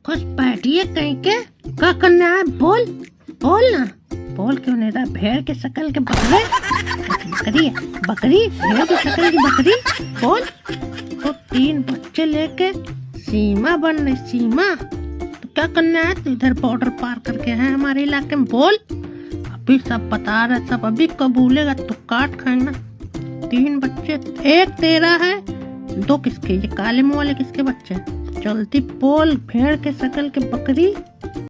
घुसपैठिए कहीं के। क्या करना है? बोल बोल ना। बोल क्यों नहीं रहा? भेड़ के शकल के बकरे, बकरी है, बकरी भेड़ के शकल की बकरी। बोल। तो 3 बच्चे लेके सीमा बन रही। सीमा तो क्या करना है? तो इधर बॉर्डर पार करके है हमारे इलाके में। बोल। अभी सब बता रहे, सब अभी कबूलेगा तो काट खाएगा। 3 बच्चे, एक तेरा है, 2 किसके? ये काले मुंह वाले किसके बच्चे? जल्दी बोल। भेड़ के शकल के बकरी।